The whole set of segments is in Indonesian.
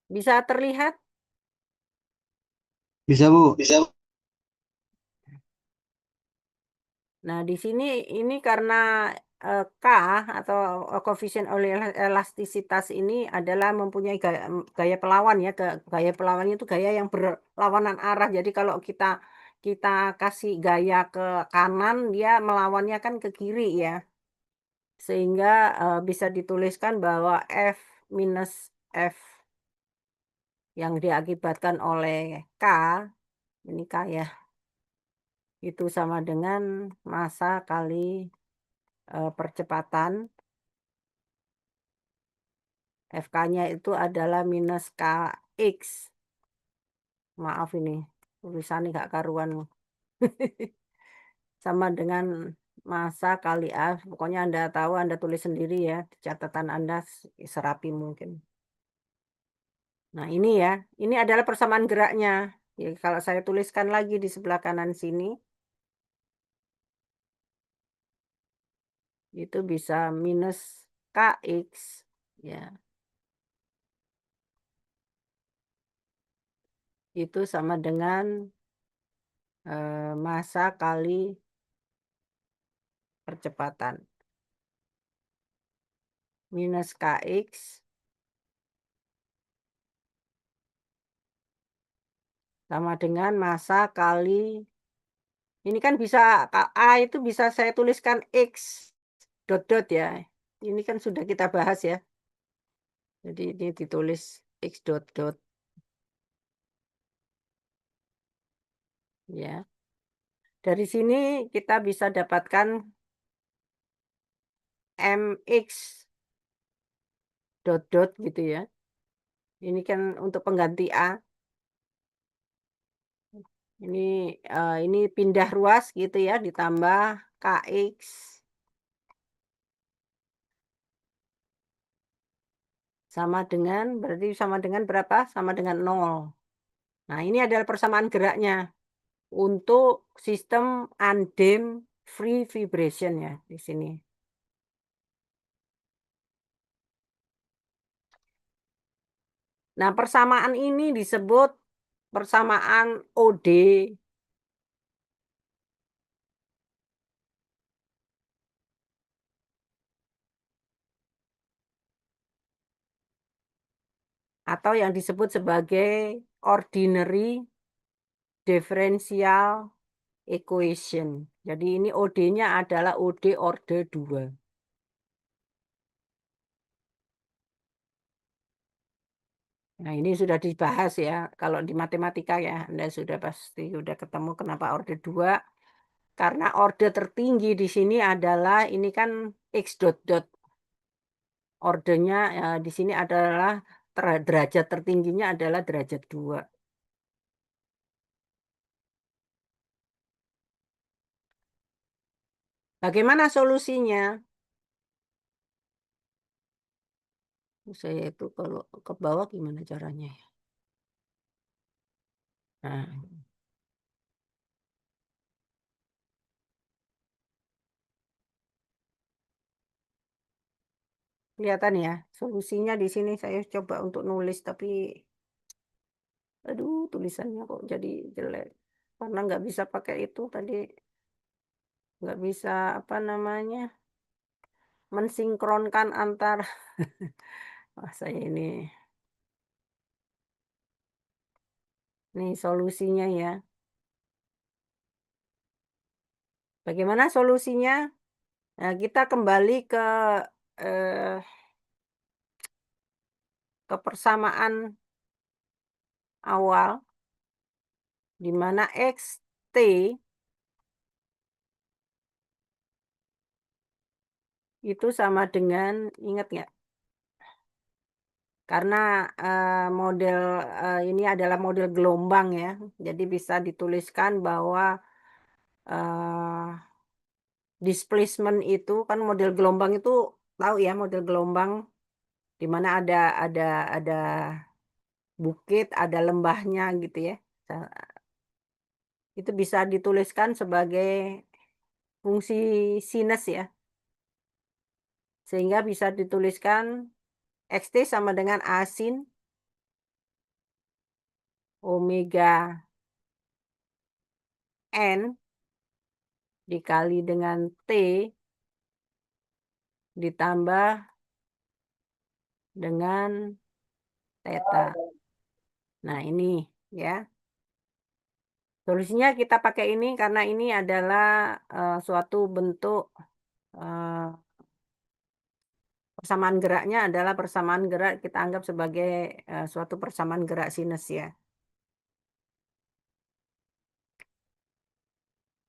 Bisa terlihat? Bisa, Bu. Bisa. Nah, di sini ini karena K atau koefisien oleh elastisitas ini adalah mempunyai gaya pelawan ya. Gaya pelawannya itu gaya yang berlawanan arah. Jadi kalau kita kita kasih gaya ke kanan, dia melawannya kan ke kiri ya. Sehingga bisa dituliskan bahwa F minus F yang diakibatkan oleh K, ini K ya, itu sama dengan massa kali percepatan. FK-nya itu adalah minus KX. Maaf ini, tulisannya nggak karuan. Sama dengan massa kali A. Pokoknya Anda tahu, Anda tulis sendiri ya. Di catatan Anda serapi mungkin. Nah ini ya, ini adalah persamaan geraknya. Ya, kalau saya tuliskan lagi di sebelah kanan sini, itu bisa minus KX. Ya, itu sama dengan massa kali percepatan. Minus KX sama dengan massa kali, ini kan bisa A itu bisa saya tuliskan X dot dot ya. Ini kan sudah kita bahas ya. Jadi ini ditulis X dot dot ya. Dari sini kita bisa dapatkan MX dot dot gitu ya. Ini kan untuk pengganti A. Ini pindah ruas gitu ya, ditambah KX sama dengan, berarti sama dengan berapa? Sama dengan 0. Nah, ini adalah persamaan geraknya untuk sistem undamped free vibration ya di sini. Nah, persamaan ini disebut persamaan OD atau yang disebut sebagai ordinary differential equation. Jadi ini OD-nya adalah OD order 2. Nah, ini sudah dibahas ya. Kalau di matematika ya, Anda sudah pasti sudah ketemu kenapa order 2. Karena order tertinggi di sini adalah ini kan X dot dot. Ordernya di sini adalah derajat tertingginya adalah derajat 2. Bagaimana solusinya? Saya itu kalau ke bawah gimana caranya ya? Nah, kelihatan ya, solusinya di sini saya coba untuk nulis, tapi aduh tulisannya kok jadi jelek. Karena nggak bisa pakai itu tadi, nggak bisa apa namanya, mensinkronkan antar. Wah, saya ini solusinya ya. Bagaimana solusinya? Nah, kita kembali eh, ke persamaan awal, di mana X, T itu sama dengan, ingat nggak? Karena model ini adalah model gelombang ya, jadi bisa dituliskan bahwa eh, displacement itu kan model gelombang itu, tahu ya model gelombang di mana ada bukit, ada lembahnya gitu ya. Itu bisa dituliskan sebagai fungsi sinus ya. Sehingga bisa dituliskan XT sama dengan A sin omega N dikali dengan T ditambah dengan theta. Nah ini ya, solusinya kita pakai ini karena ini adalah, suatu bentuk, eee, persamaan geraknya adalah persamaan gerak kita anggap sebagai, suatu persamaan gerak sinus ya.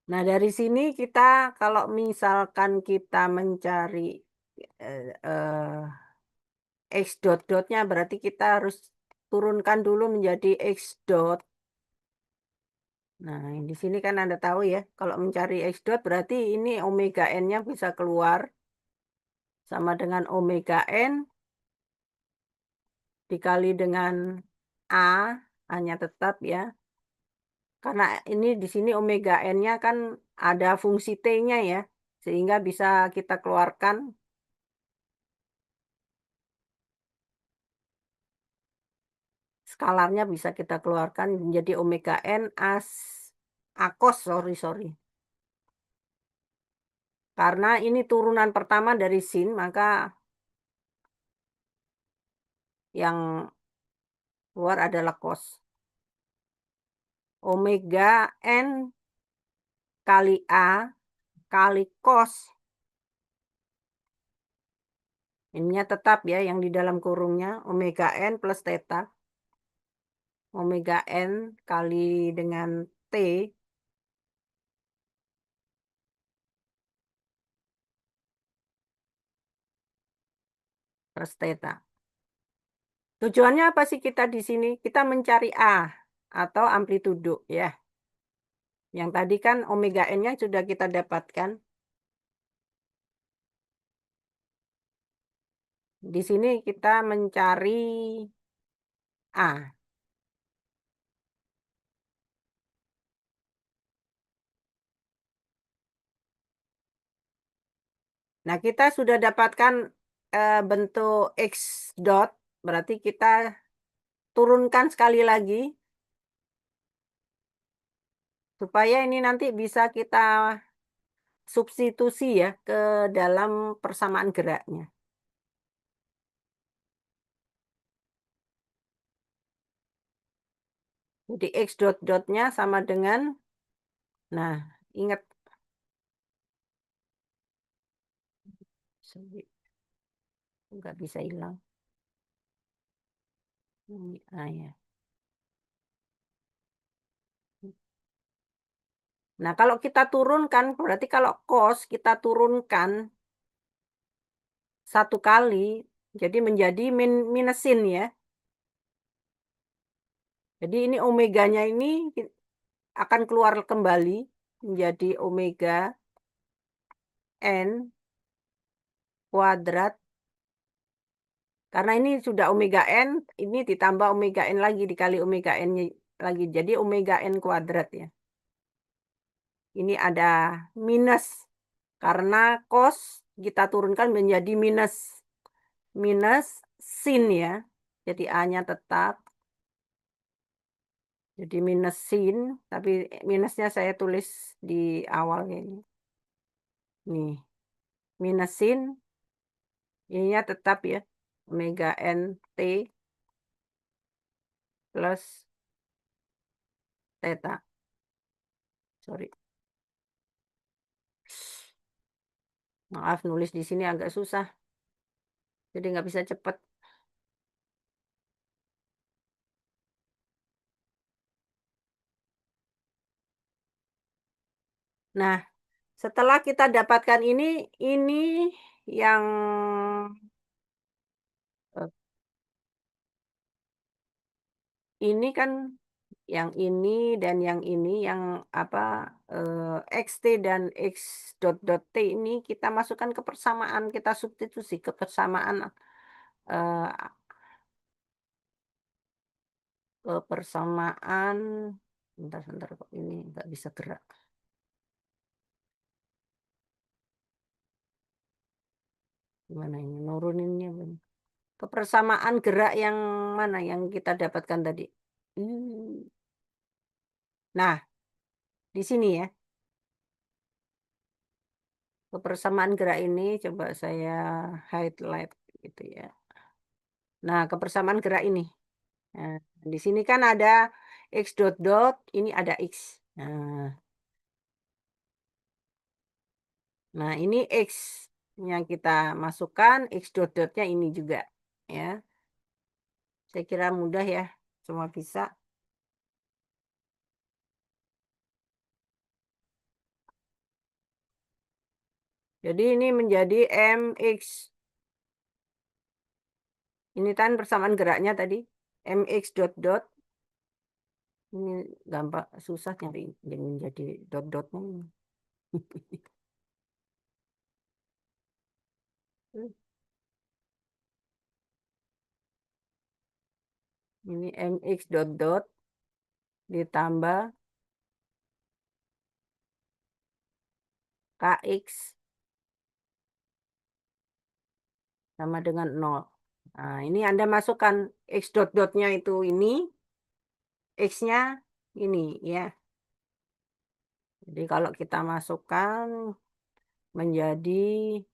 Nah dari sini kita kalau misalkan kita mencari, eee eee, x dot-dotnya berarti kita harus turunkan dulu menjadi x dot. Nah, di sini kan Anda tahu ya, kalau mencari x dot berarti ini omega n-nya bisa keluar sama dengan omega n dikali dengan A, A-nya tetap ya. Karena ini di sini omega n-nya kan ada fungsi T-nya ya, sehingga bisa kita keluarkan skalarnya bisa kita keluarkan menjadi omega n A cos, sorry. Karena ini turunan pertama dari sin, maka yang keluar adalah cos. Omega n kali A kali cos, ininya tetap ya yang di dalam kurungnya omega n plus theta. Omega n kali dengan T plus theta. Tujuannya apa sih kita di sini? Kita mencari A atau amplitudo ya. Yang tadi kan omega n-nya sudah kita dapatkan. Di sini kita mencari A. Nah, kita sudah dapatkan, bentuk X dot, berarti kita turunkan sekali lagi, supaya ini nanti bisa kita substitusi ya, ke dalam persamaan geraknya. Jadi X dot-dotnya sama dengan, nah ingat, sorry, nggak bisa hilang. Ini A ya. Nah, kalau kita turunkan, berarti kalau cos kita turunkan satu kali, jadi menjadi minus sin ya. Jadi ini omeganya ini akan keluar kembali menjadi omega n kuadrat. Karena ini sudah omega n, ini ditambah omega n lagi dikali omega n lagi. Jadi omega n kuadrat ya. Ini ada minus karena cos kita turunkan menjadi minus. Minus sin ya. Jadi A-nya tetap. Jadi minus sin, tapi minusnya saya tulis di awal ini. Nih, minus sin, ininya tetap ya. Omega n T plus theta. Sorry. Maaf nulis di sini agak susah. Jadi nggak bisa cepet. Nah, setelah kita dapatkan ini yang eh, ini kan yang ini dan yang ini yang apa, XT dan X dot dot T ini kita masukkan ke persamaan, kita substitusi ke persamaan, eee, ke persamaan sebentar kok ini nggak bisa gerak. Gimana ini nuruninnya kebersamaan gerak yang mana yang kita dapatkan tadi? Nah, di sini ya, kebersamaan gerak ini coba saya highlight gitu ya. Nah, kebersamaan gerak ini. Nah, di sini kan ada X dot dot, ini ada X. Nah, ini X yang kita masukkan, X dot dotnya ini juga, ya. Saya kira mudah ya, semua bisa. Jadi ini menjadi MX. Ini kan persamaan geraknya tadi, MX dot dot. Ini gampang, susah nyari yang menjadi dot dotnya ini. Ini MX dot dot ditambah KX sama dengan 0. Nah, ini Anda masukkan X dot dotnya itu ini, X-nya ini ya. Jadi kalau kita masukkan menjadi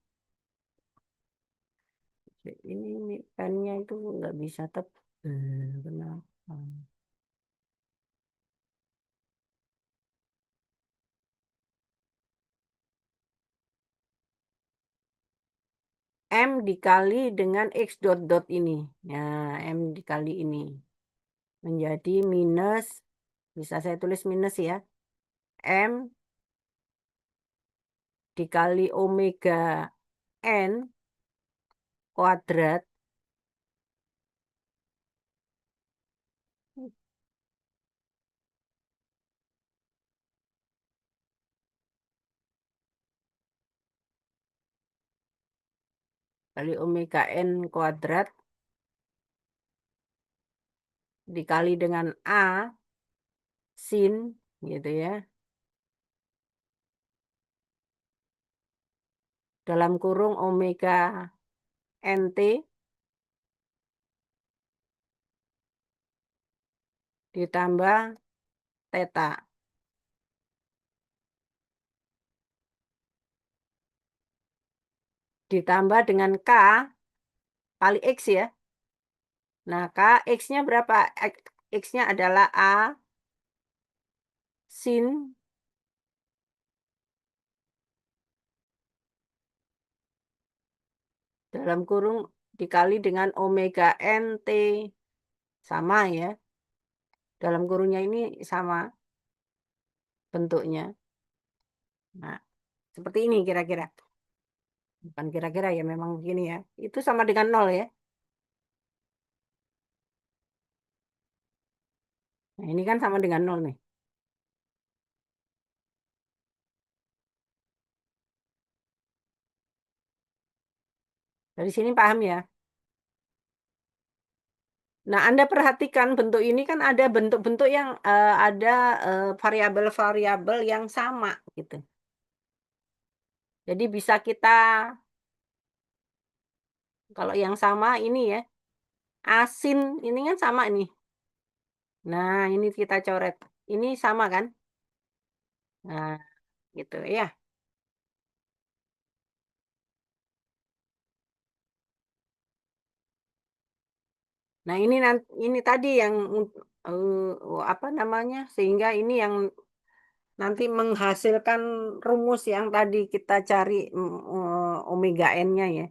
ini pennya itu nggak bisa tebel, kenapa? M dikali dengan X dot dot ini. Nah, M dikali ini menjadi minus, bisa saya tulis minus ya, M dikali omega N kuadrat kali omega N kuadrat dikali dengan A sin gitu ya, dalam kurung omega NT ditambah theta ditambah dengan K kali X ya. Nah, K X-nya berapa? X-nya adalah A sin dalam kurung dikali dengan omega NT sama ya. Dalam kurungnya ini sama bentuknya. Nah, seperti ini kira-kira. Bukan kira-kira ya, memang begini ya. Itu sama dengan 0 ya. Nah, ini kan sama dengan 0 nih. Dari sini paham ya? Nah, Anda perhatikan bentuk ini kan ada bentuk-bentuk yang ada variabel-variabel yang sama gitu. Jadi bisa kita, kalau yang sama ini ya, asin ini kan sama nih. Nah, ini kita coret. Ini sama kan? Nah, gitu ya. Nah, ini tadi yang apa namanya? Sehingga ini yang nanti menghasilkan rumus yang tadi kita cari omega n-nya ya.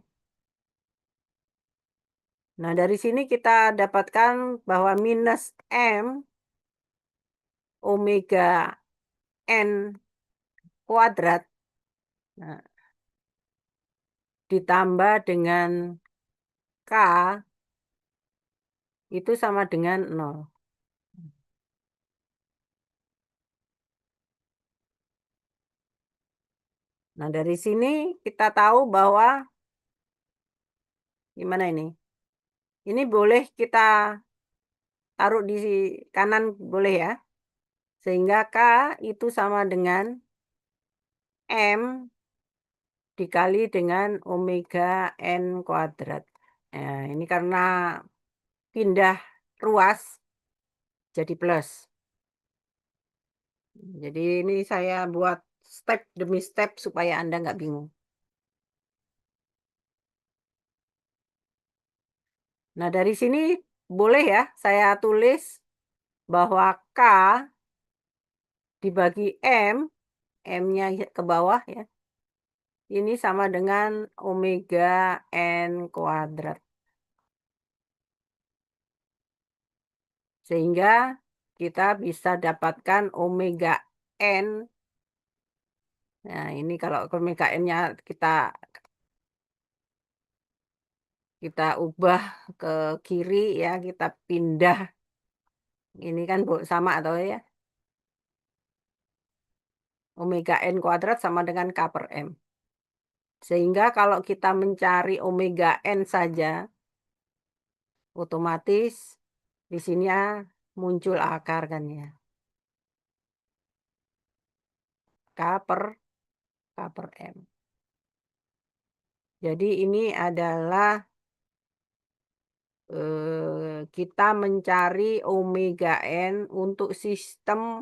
Nah, dari sini kita dapatkan bahwa minus M omega N kuadrat, nah, ditambah dengan K itu sama dengan 0. Nah, dari sini kita tahu bahwa gimana ini? Ini boleh kita taruh di kanan, boleh ya. Sehingga K itu sama dengan M dikali dengan omega N kuadrat. Nah, ini karena pindah ruas jadi plus. Jadi ini saya buat step demi step supaya Anda nggak bingung. Nah, dari sini boleh ya saya tulis bahwa K dibagi M, M-nya ke bawah ya, ini sama dengan omega N kuadrat. Sehingga kita bisa dapatkan omega N. Nah, ini kalau omega N-nya kita kita ubah ke kiri ya, kita pindah, ini kan sama atau ya, omega N kuadrat sama dengan K per M. Sehingga kalau kita mencari omega N saja, otomatis di sini ya muncul akar kan ya, K per K per M. Jadi ini adalah kita mencari omega N untuk sistem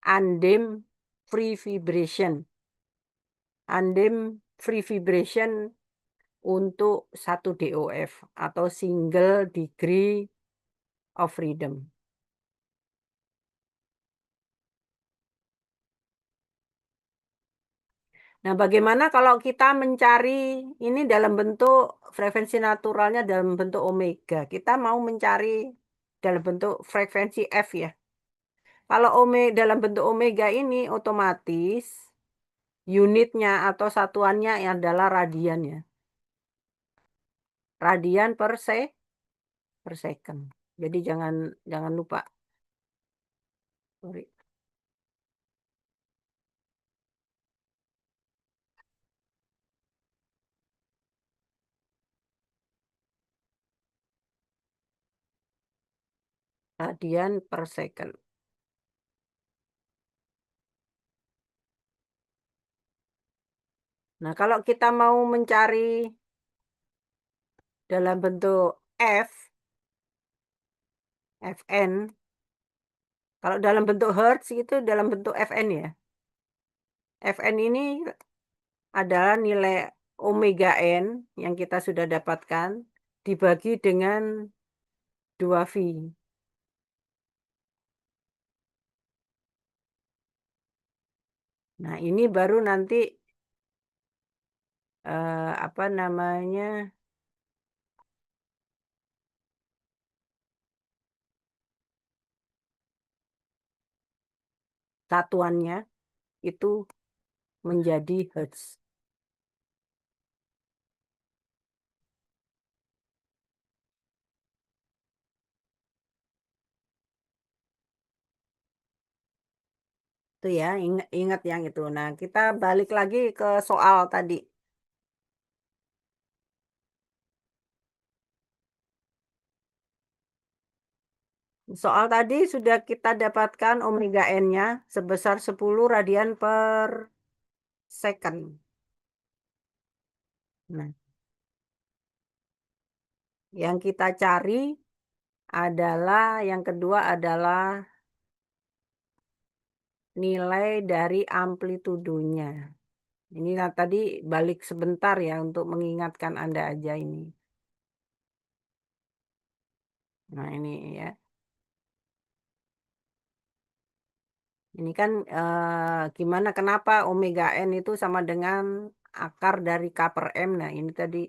undimmed free vibration. Undimmed free vibration untuk satu DOF atau single degree of freedom. Nah, bagaimana kalau kita mencari ini dalam bentuk frekuensi naturalnya dalam bentuk omega. Kita mau mencari dalam bentuk frekuensi F ya. Kalau dalam bentuk omega ini otomatis unitnya atau satuannya adalah radian ya. Radian per second. Jadi jangan jangan lupa. Sorry. Radian per second. Nah, kalau kita mau mencari dalam bentuk F, Fn, kalau dalam bentuk hertz itu dalam bentuk Fn ya. Fn ini adalah nilai omega n yang kita sudah dapatkan dibagi dengan 2V. Nah, ini baru nanti apa namanya, satuannya itu menjadi hertz. Itu ya, ingat yang itu. Nah, kita balik lagi ke soal tadi. Soal tadi sudah kita dapatkan omega n-nya sebesar 10 radian per second. Nah, yang kita cari adalah yang kedua adalah nilai dari amplitudonya. Ini tadi balik sebentar ya untuk mengingatkan Anda aja ini. Nah, ini ya. Ini kan gimana kenapa omega n itu sama dengan akar dari K per M. Nah, ini tadi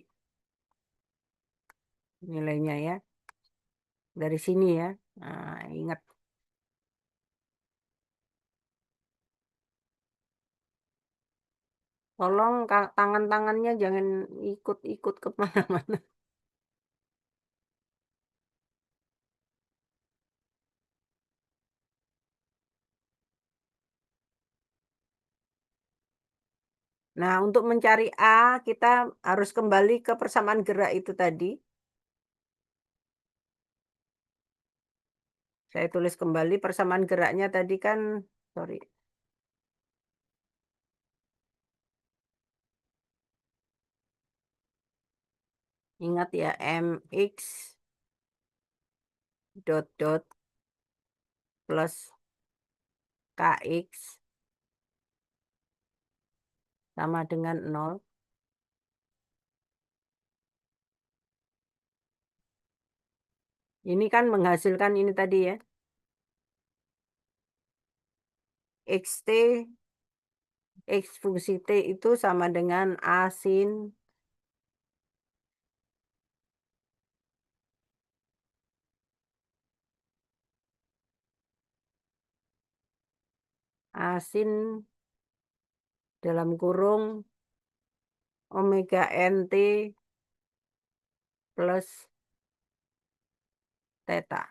nilainya ya. Dari sini ya. Nah, ingat. Tolong tangan-tangannya jangan ikut-ikut kemana-mana. Nah, untuk mencari A, kita harus kembali ke persamaan gerak itu tadi. Saya tulis kembali persamaan geraknya tadi kan, sorry. Ingat ya, mx dot dot plus Kx sama dengan 0. Ini kan menghasilkan ini tadi ya. Xt, X fungsi T itu sama dengan asin dalam kurung omega nt plus theta.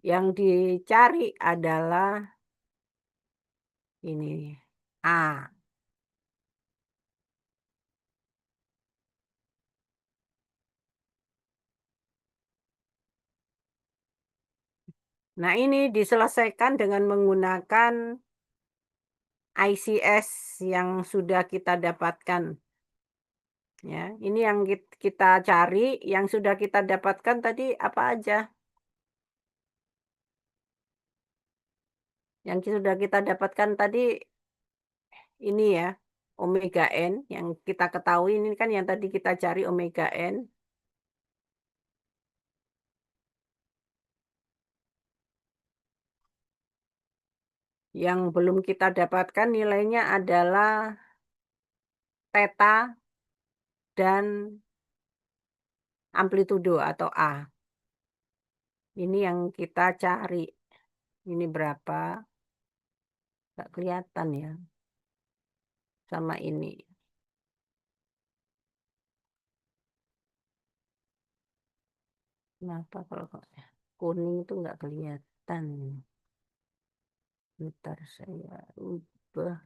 Yang dicari adalah ini A. Nah, ini diselesaikan dengan menggunakan ICS yang sudah kita dapatkan. Ya, ini yang kita cari, yang sudah kita dapatkan tadi apa aja? Yang sudah kita dapatkan tadi ini ya, omega N yang kita ketahui ini kan yang tadi kita cari omega N. Yang belum kita dapatkan nilainya adalah theta dan amplitudo atau A. Ini yang kita cari. Ini berapa? Nggak kelihatan ya. Sama ini. Kenapa kalau kuning itu nggak kelihatan? Bentar saya ubah.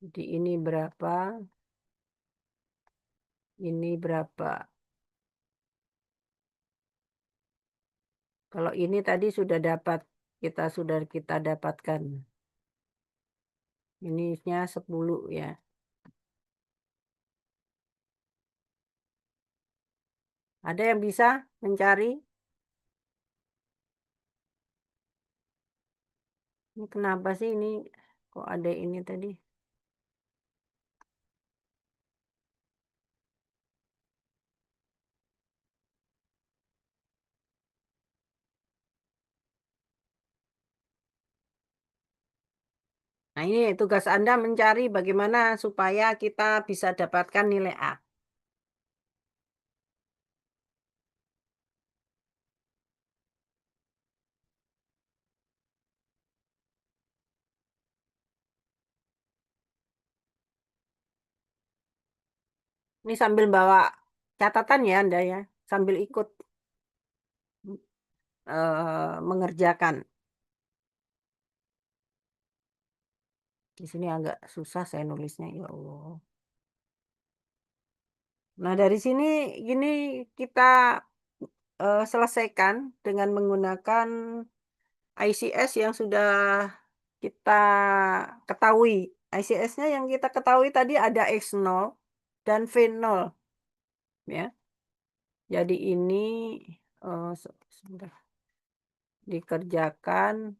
Jadi ini berapa? Ini berapa? Kalau ini tadi sudah dapat, kita dapatkan. Ininya 10 ya. Ada yang bisa mencari? Ini kenapa sih ini kok ada ini tadi? Nah, ini tugas Anda mencari bagaimana supaya kita bisa dapatkan nilai A. Ini sambil bawa catatan ya Anda ya, sambil ikut mengerjakan. Di sini agak susah saya nulisnya, ya Allah. Nah, dari sini gini kita selesaikan dengan menggunakan ICS yang sudah kita ketahui. ICS-nya yang kita ketahui tadi ada X0 dan V0 ya. Jadi ini sebentar dikerjakan